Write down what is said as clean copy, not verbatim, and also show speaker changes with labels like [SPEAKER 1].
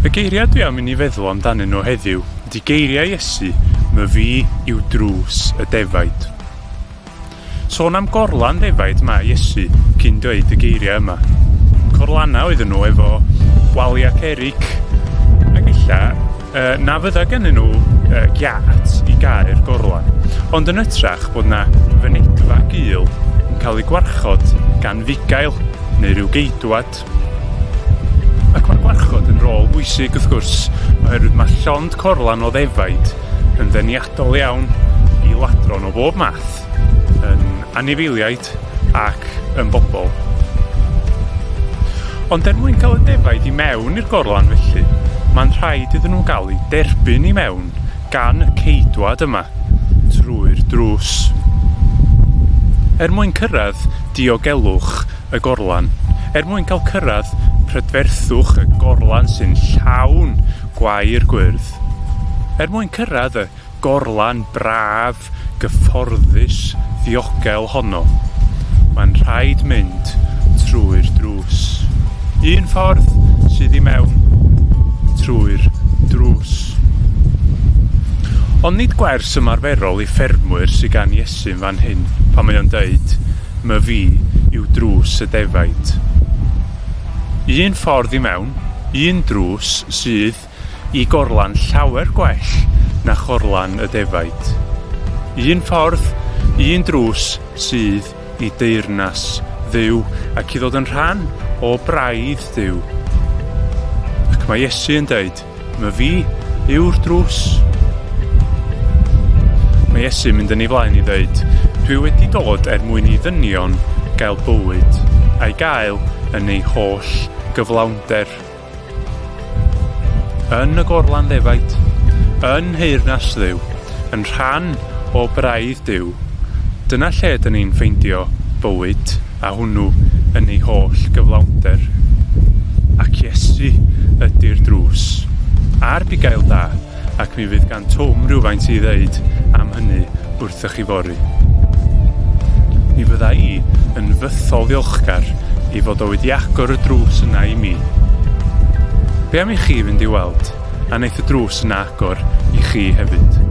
[SPEAKER 1] Y geiriau dwi am i feddwl amdanyn nhw heddiw ydy geiriau Iesu, my fi yw drws y defaid. Sôn am gorlan defaid mae Iesu cyn dweud y geiriau yma. Corlanna oedden nhw efo waliau cerig, ac illa na fydda gennyn nhw giat i gael gorlan. Ond yn ytrach bod na fynedfa gul yn cael ei gwarchod gan fugail neu ryw geidwad. Ac mae gwarchod yn rôl bwysig wrth gwrs, oherwydd mae llond corlan o ddefaid yn ddeniadol iawn i ladron o bob math, yn anifeiliaid ac yn bobl. Ond mwyn cael y defaid i mewn i'r gorlan felly, mae'n rhaid iddyn nhw gael ei derbyn i mewn gan y ceidwad yma trwy'r drws. Mwyn cyrraedd diogelwch y gorlan, mwyn cael cyrraedd prydferthwch y gorlan sy'n llawn gwair gwyrdd, mwyn cyrraedd y gorlan braf, gyfforddus, ddiogel honno, mae'n rhaid mynd trwy'r drws. Un ffordd sydd i mewn trwy'r drws. Ond nid gwers ymarferol i ffermwyr sydd gan Iesu fan hyn pan mae o'n dweud, my fi yw drws y defaid. Un ffordd i mewn, un drws sydd i gorlan llawer gwell na chorlan y defaid. Un ffordd, un drws sydd i deyrnas Dduw ac i ddod yn rhan o braidd Dduw. Ac mae Iesu yn dweud, my fi yw'r drws. Mae Iesu mynd yn ei flaen i ddeud, dwi wedi dod mwyn i ddynion gael bywyd a'i gael yn ei holl gyflawnder. Yn y gorlan ddefaid, yn heyrnas Dduw, yn rhan o braidd Dduw, dyna lle dyn ni'n ffeindio bywyd a hwnnw yn ei holl gyflawnder. Ac Iesu ydy'r drws, a'r bugail da, ac mi fydd gan Twm rhywfaint i ddeud am hynny wrthych chi fori. Mi fydda i yn fythol ddiolchgar i fod o wedi agor y drws yna i mi. Be am i chi fynd i weld, a wneith y drws yna agor i chi hefyd.